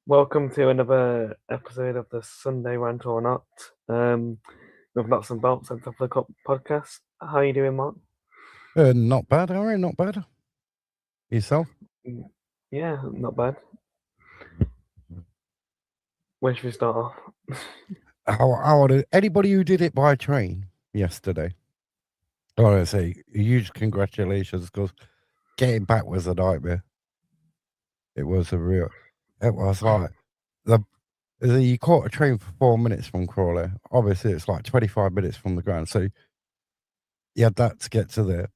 Welcome to another episode of the Sunday Rant or Not, with Notts and Bolts and Top of the Cup podcast. How are you doing, Mark? Not bad, Harry, not bad. Yourself? Yeah, not bad. Where should we start off? Anybody who did it by train yesterday, I want to say huge congratulations because getting back was a nightmare. It was like you caught a train for 4 minutes from Crawley. Obviously, it's like 25 minutes from the ground. So you had that to get to there.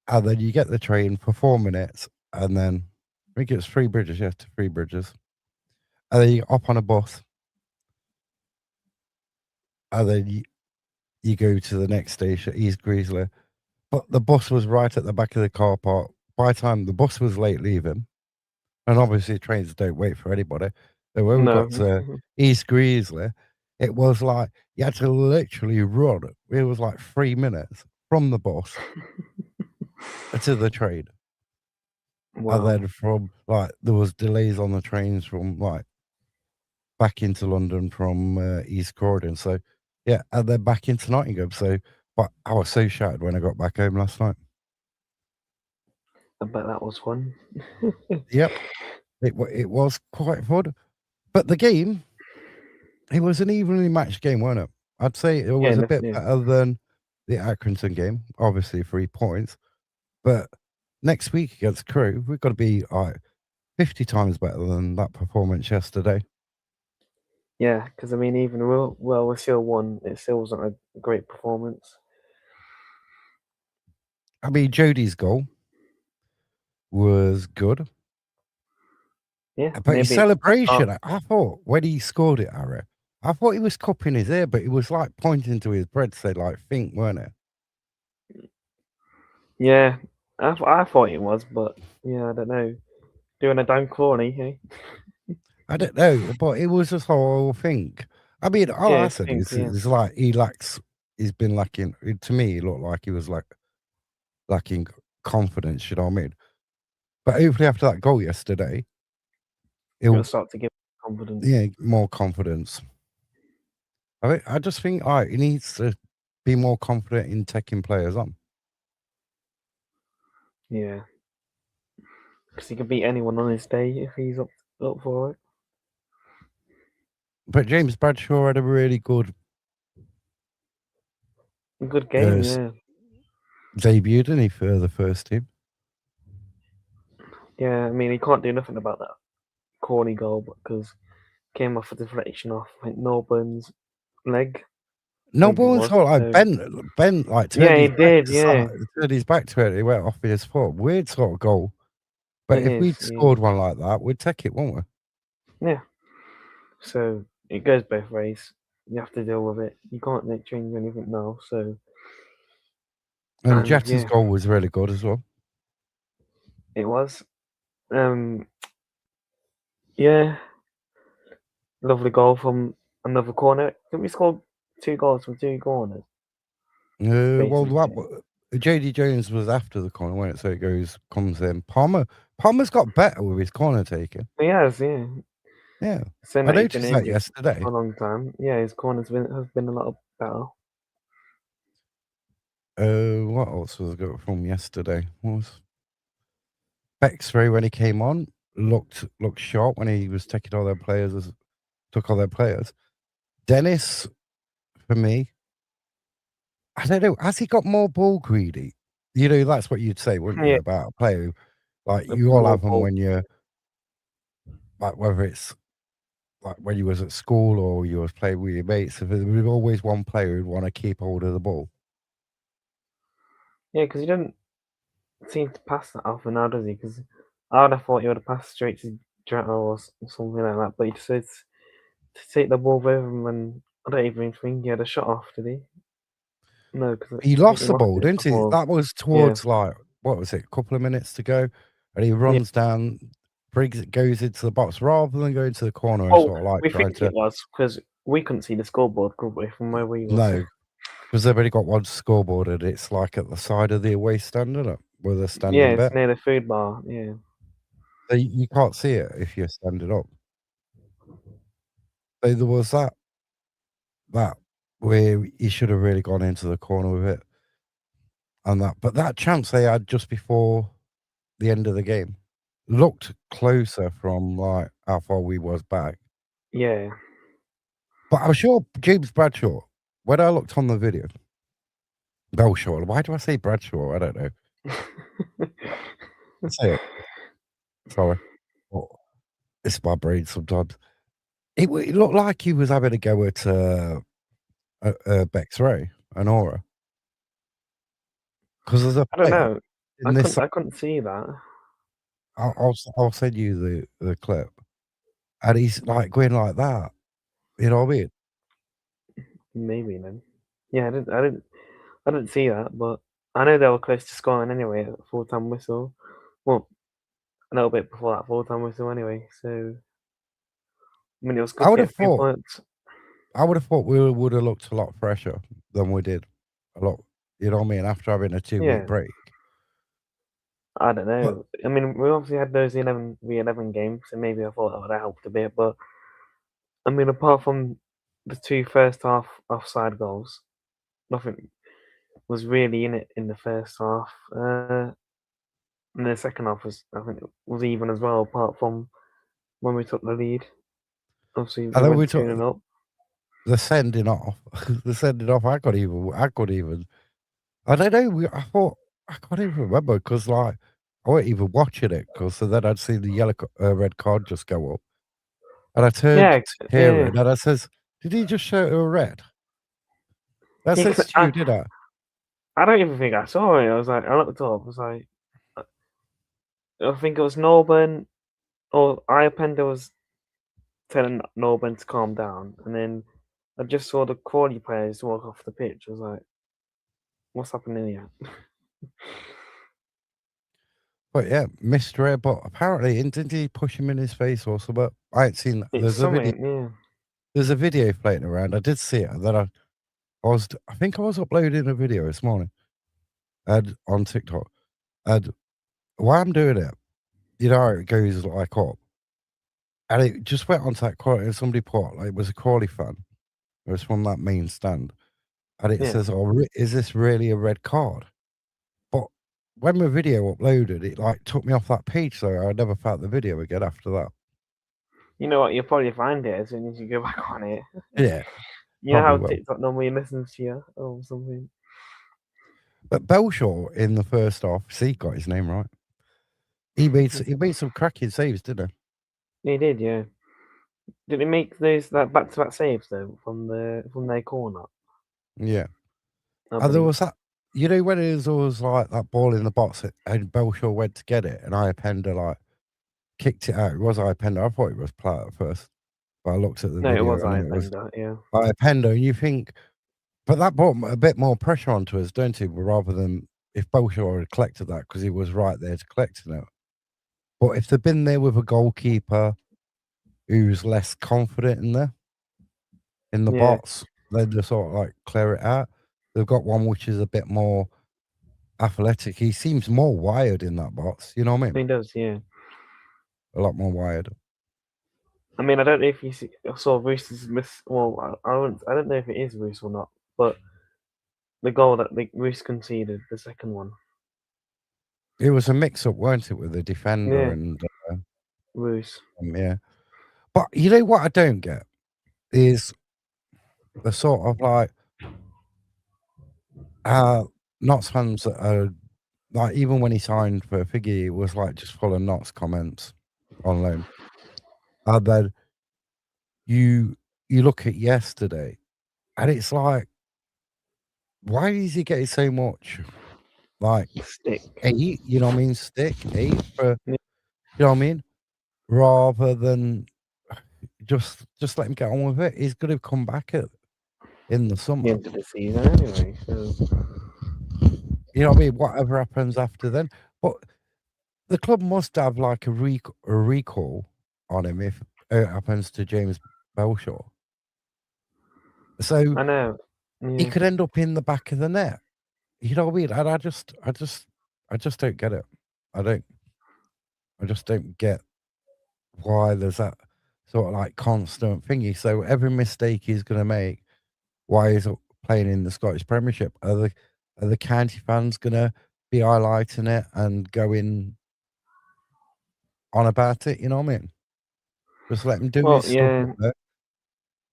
And then you get the train for 4 minutes. And then I think it's Three Bridges, to Three Bridges. And then you hop on a bus. And then you go to the next station, East Greasley. But the bus was right at the back of the car park. By the time the bus was late leaving, and obviously trains don't wait for anybody. So when we got No. to East Greasley, it was like you had to literally run. It was like 3 minutes from the bus to the train. Wow. And then from there was delays on the trains from back into London from East Croydon. So yeah, and then back into Nottingham. So but I was so shattered when I got back home last night. I bet that was fun. Yep. It was quite fun. But the game, it was an evenly matched game, wasn't it? I'd say it was a bit Definitely. better than the Accrington game, obviously 3 points. But next week against Crewe, we've got to be 50 times better than that performance yesterday. Yeah, because I mean, even we still won. It still wasn't a great performance. I mean, Jody's goal was good. Yeah, But his maybe. celebration, I thought when he scored it, Harry, I thought he was cupping his ear, but he was like pointing to his bread, say think, weren't it? Yeah, I thought it was, but yeah, I don't know. Doing a down corny, hey? I don't know, but it was just whole thing. I mean, all Yeah, I I said think, yeah. is like he's been lacking. To me, he looked like he was lacking confidence. You know what I mean? But hopefully, after that goal yesterday, It'll he'll start to give confidence. more confidence. I just think he needs to be more confident in taking players on. Yeah. Because he can beat anyone on his day if he's up for it. But James Bradshaw had a really good Good game, yeah. debut, didn't he, for the first team? Yeah, I mean, he can't do nothing about that corny goal because came off a deflection off Norburn's leg. No, but it's all like Ben Yeah, turned he his back did, to yeah. turned his back to it. He went off his foot. Weird sort of goal. But It if is, we'd yeah. scored one like that, we'd take it, wouldn't we? Yeah. So it goes both ways. You have to deal with it. You can't change anything now, so. And And Jetter's yeah, goal was really good as well. it was. Yeah. Lovely goal from another corner. Didn't we score 2 goals from 2 corners? Well, JD Jones was after the corner, wasn't it? So it comes in. Palmer's got better with his corner taking. He has, yeah. Yeah. Saying I that he's been noticed that injured yesterday. for a long time. Yeah, his corners have been a lot better. What else was I got from yesterday? What was Bexray when he came on looked sharp when he was taking all their players took all their players. Dennis, for me, I don't know, has he got more ball greedy? You know, that's what you'd say, wouldn't you, Yeah, about a player a you all more have them ball. when you're whether it's when you was at school or you was playing with your mates, if there was always one player who'd want to keep hold of the ball. Yeah, because he doesn't seem to pass that often now, does he? Because I would have thought he would have passed straight to Jetta or something like that, but he decides to take the ball with him, and I don't even think he had a shot off, did he? No, because He I think he lost the lost ball, it didn't he? before. That was Yeah, towards what was it, a couple of minutes to go, and he yeah. runs down, goes into the box rather than going to the corner and Oh, sort of we trying think to it was because we couldn't see the scoreboard, could we, from where we was? no, because they've only got one scoreboard and it's at the side of the away stand, isn't it? Where they're Yeah, standing it's back. near the food bar. Yeah. So you can't see it if you're standing up. So there was that where he should have really gone into the corner with it and that. But that chance they had just before the end of the game looked closer from, like, how far we was back. Yeah. But I'm sure James Bradshaw, when I looked on the video Belshaw, why do I say Bradshaw? I don't know. Say it, sorry. Oh, it's my brain sometimes. It looked like he was having a go at, Bexray and Aura, 'cause there's a I don't player know. in this I couldn't see that. I'll send you the clip, and he's, like, going like that, you know what I mean? Maybe then. Yeah, I didn't see that, but I know they were close to scoring anyway at the full time whistle. Well, a little bit before that full time whistle anyway. So I mean, it was I good to would have get 3 thought points. I would have thought we would have looked a lot fresher than we did. A lot, you know what I mean, after having a 2-week Yeah, break. I don't But know. I mean, we obviously had those 11 games, so maybe I thought that would have helped a bit. But I mean, apart from the two first half offside goals, nothing was really in it in the first half. And the second half was, I think, was even as well, apart from when we took the lead. Obviously, and we then we went took 2-0 up. the sending off. The sending off, I couldn't even I don't know, I thought I can't even remember because, like, I weren't even watching it 'cause so then I'd seen the red card just go up, and I turned Yeah, to yeah, Kieran and I says, "Did he just show her a red?" I yeah. says to you, did I? I don't even think I saw it. I was like, I looked up. I was like, I think it was Norburn or Iapenda was telling Norburn to calm down, and then I just saw the Crawley players walk off the pitch. I was like, what's happening here? But yeah, missed red, but apparently didn't he push him in his face or something? I ain't seen that. It's something, yeah. There's a video floating around. I did see it, and then I think I was uploading a video this morning and on TikTok, and while I'm doing it, you know how it goes like up, and it just went onto that quote, and somebody put like it was a Crawley fan. It was from that main stand, and it Yeah. says, "Oh, is this really a red card?" But when the video uploaded, it like took me off that page, so I never found the video again after that. You know what? You'll probably find it as soon as you go back on it. Yeah, You know probably how will. TikTok normally listens to you or something. But Belshaw in the first half, see, got his name right. He made some cracking saves, didn't He did, yeah. Did he make those that back to back saves though from their corner? he? Yeah. I And there believe. was that, you know, when it was always like that ball in the box and Belshaw went to get it and Iapenda like kicked it out. It was Iapenda. I thought it was Platt at first, but I looked at the No, it video was and it was Iapenda, yeah. Iapenda. And you think, but that brought a bit more pressure onto us, don't it? Rather than if Belshaw had collected that because he was right there to collecting it. But if they'd been there with a goalkeeper who's less confident in the Yeah, box, then they sort of like clear it out. They've got one which is a bit more athletic. He seems more wired in that box, you know what I mean? he does, yeah. A lot more wired. I mean, I don't know if you saw Roosters miss. Well, I don't know if it is Roos or not, but the goal that the Roos conceded, the second one. It was a mix-up, weren't it, with the defender Yeah, and, Roos. yeah. But you know what I don't get is the sort of like, Notts fans that are like, even when he signed for Figgy, it was like just full of Notts comments on loan. And then you you look at yesterday and it's like, why is he getting so much like Stick. 8, you know what I mean, stick, 8 for, Yeah, you know what I mean? Rather than just let him get on with it. He's gonna come back in the the summer. end of the season anyway. So You know what I mean? Whatever happens after then. But the club must have like a recall on him if it happens to James Belshaw. So I know. he Yeah, could end up in the back of the net. You know what I mean? And I just don't get it. I don't I just don't get why there's that. sort of like constant thingy. So every mistake he's going to make while he's playing in the Scottish Premiership, are the county fans going to be highlighting it and going on about it? You know what I mean? Just let him do Well, his stuff yeah, up there.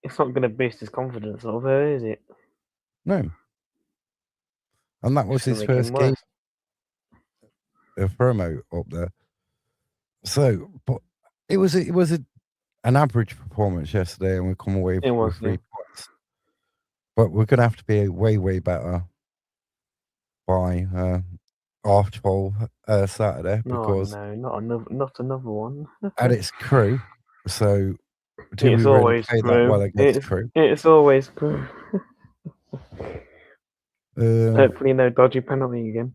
it's not going to boost his confidence over, is it? No. And that It's was just going his to make him first game worse. promo up there. So, but it was an average performance yesterday, and we come away It with was, yeah. 3 points. But we're going to have to be way better by half 12 Saturday No, because no, not another one. and it's Crew. So do we It's really always play that well Crew. against Crew? It's always Crew. Uh, Hopefully, no dodgy penalty again.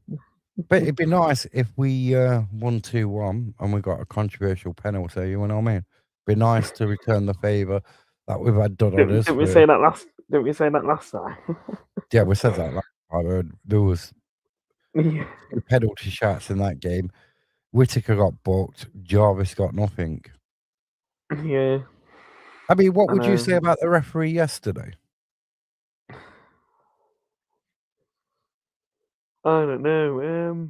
but it'd be nice if we won 2-1 and we got a controversial penalty. You know what I mean? Be nice to return the favour that we've had done on us Didn't we for. say that last? Didn't we say that last time? Yeah, we said that last time. There was Yeah, 2 penalty shots in that game. Whittaker got booked. Jarvis got nothing. yeah. I mean, what I would you know. say about the referee yesterday? I don't know.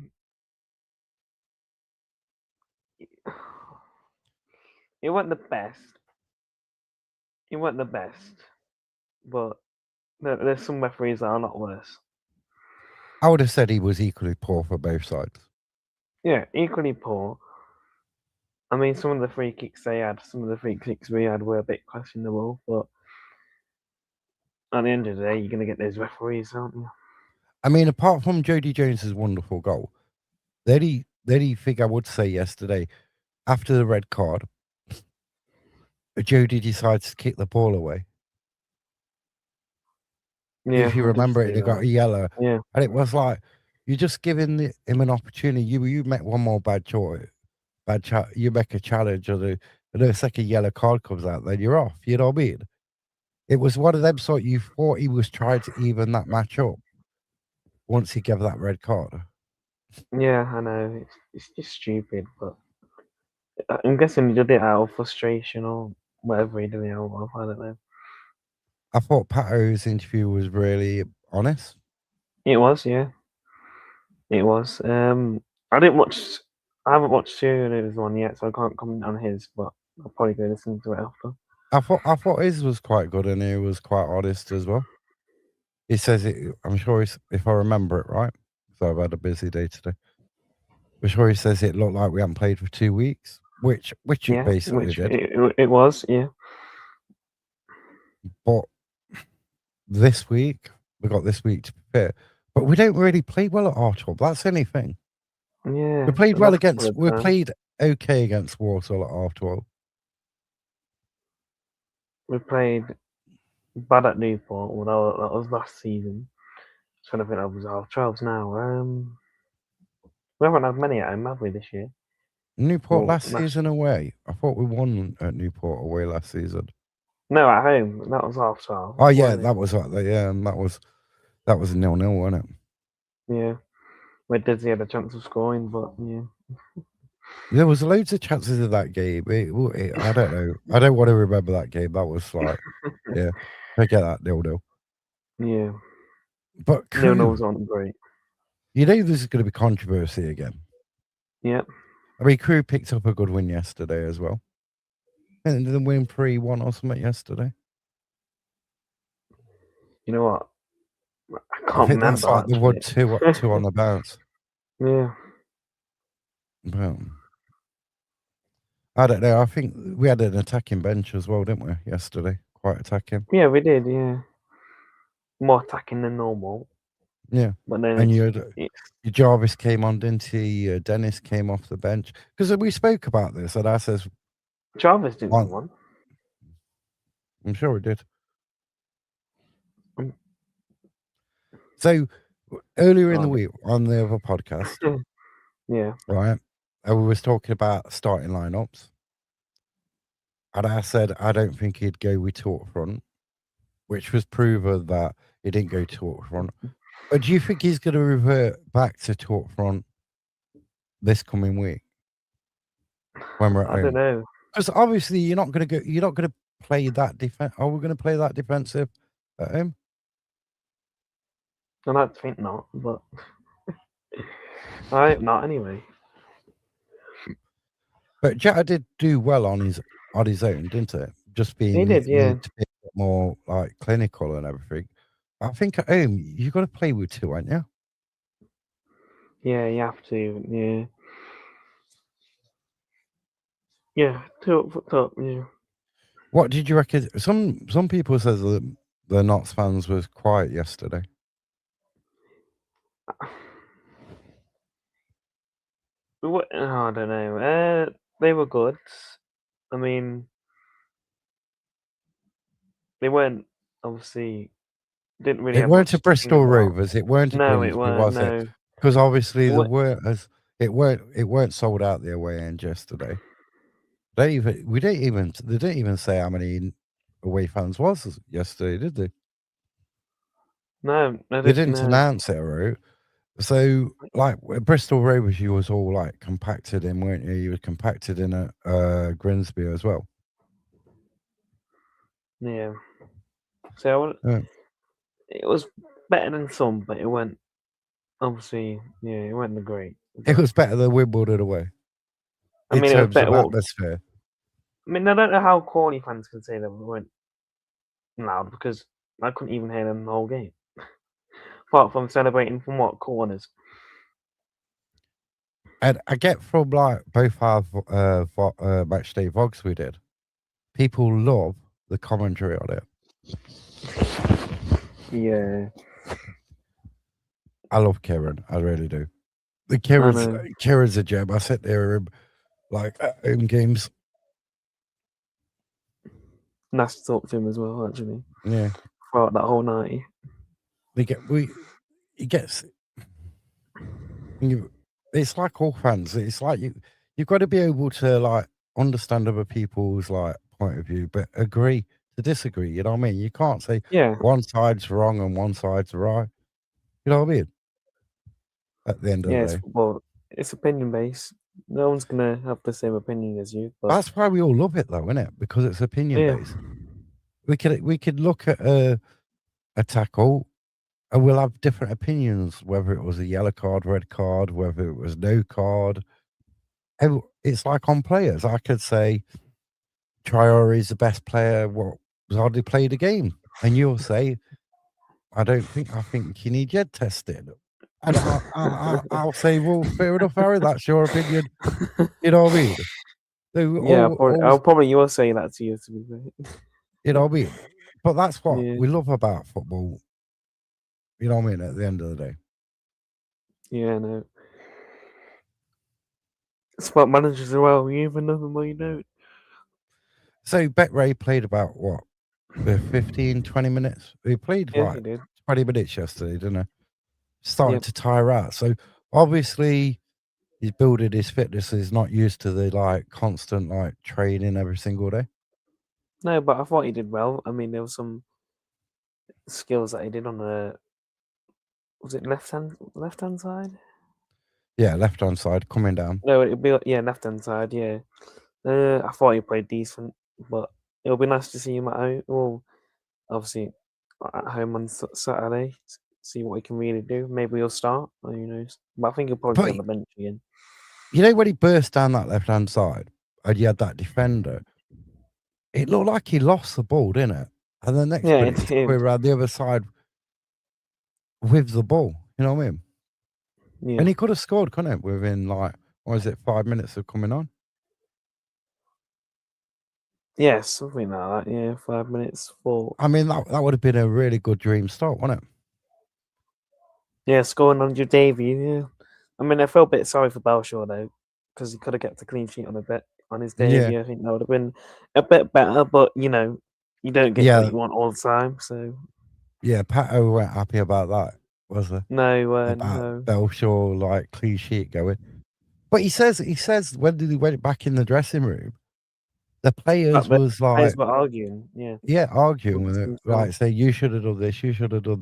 It wasn't the best. It wasn't the best, but there's some referees that are a lot worse. I would have said he was equally poor for both sides. Yeah, equally poor. I mean, some of the free kicks they had, some of the free kicks we had were a bit questionable, but at the end of the day, you're going to get those referees, aren't you? I mean, apart from Jody Jones's wonderful goal, the only thing I would say yesterday, after the red card, Jody decides to kick the ball away. Yeah, If you I did remember it, see they got that. a yellow, Yeah, and it was like you're just giving him an opportunity. You make one more bad choice, you make a challenge, or the second yellow card comes out, then you're off. You know what I mean? It was one of them sort you thought he was trying to even that match up once he gave that red card. yeah, I know. It's just stupid, but I'm guessing he did it out of frustration or whatever he did it out of. I don't know. I thought Pato's interview was really honest. It was, yeah, it was. I didn't watch. I haven't watched Stuart's one yet, so I can't comment on his. But I'll probably go listen to it after. I thought his was quite good and he was quite honest as well. He says it. I'm sure if I remember it right. So I've had a busy day today. I'm sure he says it looked like we haven't played for 2 weeks, which it Yeah, basically which did. it was. Yeah, But this week we got this week to prepare. But we don't really play well at Archwell. That's anything. yeah. We played The well last couple against. of We times played okay against Walsall at Archwell. we played bad at Newport. Well, that was last season. Trying to think that was our 12s now. We haven't had many at home, have we, this year? Newport Well, last season away. I thought we won at Newport away last season. no, at home. That was half 12, Oh yeah, wasn't it? that was like the that was 0-0, wasn't it? Yeah. Where Dizzy had a chance of scoring, but yeah. There was loads of chances of that game. I don't know. I don't want to remember that game. That was like, yeah, forget that 0-0. Yeah. But No, no, Crew, was on great. you know, this is going to be controversy again. Yeah. I mean, Crew picked up a good win yesterday as well. And didn't win 3-1 or something yesterday. You know what? I I can't think that's remember like the wood actually. two on the bounce. Yeah. But I don't know. I think we had an attacking bench as well, didn't we? Yesterday, quite attacking. Yeah, we did. Yeah. More attacking than normal, Yeah, but then and it's Jarvis came on, didn't he? Dennis came off the bench because we spoke about this, and I says, Jarvis didn't come on. I'm sure we did. Um, So earlier in the on. week on the other podcast, Yeah. right, we was talking about starting lineups, and I said I don't think he'd go with two up front, which was proven that he didn't go two up front. But do you think he's going to revert back to two up front this coming week when we're at I don't home? know. Because obviously you're not gonna play that defense. Are we gonna play that defensive at home? I'd like to think not, but I hope not anyway. But Jetta did do well on his own, didn't it? Just He being did, yeah. need to be a bit more like clinical and everything. I think at home you got to play with two, aren't you? Yeah, you have to, yeah. Yeah, two up for top, yeah. What did you reckon? Some people says that the Notts fans was quiet yesterday. I don't know. They were good. I mean, they weren't obviously didn't really It have weren't a much to sing Bristol about. Rovers. It weren't a No, it Grimsby, weren't. was it? No, Because obviously it there weren't. weren't as it weren't sold out the away end yesterday. They didn't even say how many away fans was yesterday, did they? No, I They didn't. didn't No, announce it, right? So, like, Bristol Rovers, you was all, like, compacted in, weren't you? You were compacted in a Grimsby as well. yeah. So Yeah. it was better than some, but it went obviously. Yeah, it wasn't great. It But was better than Wimbledon away I in mean, it was terms better. of What atmosphere. I mean, I don't know how Corny fans can say that we weren't loud because I couldn't even hear them the whole game, apart from celebrating from what corners. And I get from, like, both our match day vlogs we did, people love the commentary on it. Yeah, I love Kieran, I really do. The I know. Kieran's a gem. I sit there and, like, at home games. Nice to talk to him as well. Actually, Yeah. throughout that whole night. He gets you it's like all fans. It's like you've got to be able to, like, understand other people's, like, point of view, but agree to disagree, you know what I mean? You can't say Yeah, one side's wrong and one side's right, you know what I mean? At the end of yeah. the It's day. well, it's opinion based. No one's gonna have the same opinion as you, but That's why we all love it though, isn't it? Because it's opinion yeah, based. We could look at a tackle and we'll have different opinions, whether it was a yellow card, red card, whether it was no card. It's like on players. I could say Traore is the best player what has hardly played a game, and you'll say, I think you need Jed tested." And I'll say, "Well, fair enough, Harry, that's your opinion." You know what I mean? So yeah. I'll always, probably you will say that to you to be fair. you know what I mean? But that's what Yeah, we love about football, you know what I mean, at the end of the day. yeah. No, it's about managers as well. You even know them or you don't. So Ray played about what, 15, 20 minutes? He played Yeah, like he did. 20 minutes yesterday, didn't he? Started Yep. to tire out. So obviously he's building his fitness. He's not used to the, like, constant, like, training every single day. No, but I thought he did well. I mean, there was some skills that he did on the was it left hand side? Yeah, left hand side coming down. No, it'd be yeah, left hand side. Yeah, I thought he played decent, but it'll be nice to see him at home. Well, obviously at home on Saturday. See what he can really do. Maybe he'll start. Or who knows? But I think he'll probably be But on the bench again. you know when he burst down that left hand side and you had that defender, it looked like he lost the ball, didn't it? And the next Yeah, minute it he took did. away around the other side with the ball. You know what I mean? Yeah. And he could have scored, couldn't it? Within, like, what is it, 5 minutes of coming on? Yeah, something like that. Yeah, 5 minutes, 4. I mean, that would have been a really good dream start, wouldn't it? Yeah, scoring on your debut. Yeah, I mean, I felt a bit sorry for Belshaw though, because he could have kept a clean sheet on his Yeah. debut. I think that would have been a bit better, but you don't get what Yeah. you want all the time. So Yeah. Pato weren't happy about that, was he? no, About no, Belshaw, like, clean sheet going. But he says when he went back in the dressing room, the but players the was players like, were arguing. Yeah, yeah, arguing with amongst it, like, themselves. say, "You should have done this, you should have done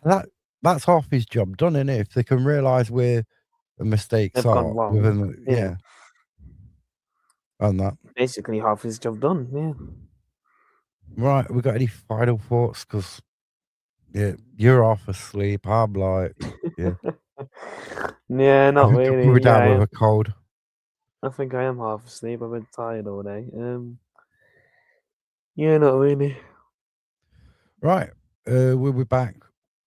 that." That's half his job done, innit? If they can realise where the mistakes They've gone are wrong. within the Yeah, yeah. on that. Basically, half his job done. Yeah. Right, we got any final thoughts? Because yeah, you're half asleep. I'm like, yeah, Yeah, I not think I'm probably really. down with a cold. I think I am half asleep. I've been tired all day. Yeah, not really. Right, we'll be back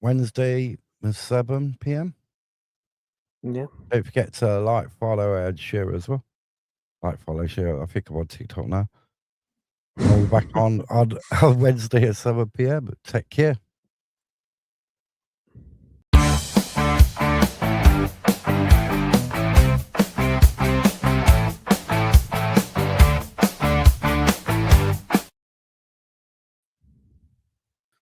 Wednesday at 7 p.m. Yeah. Don't forget to like, follow, and share as well. Like, follow, share. I think I'm on TikTok now. And we'll be back on Wednesday at 7 p.m. Take care.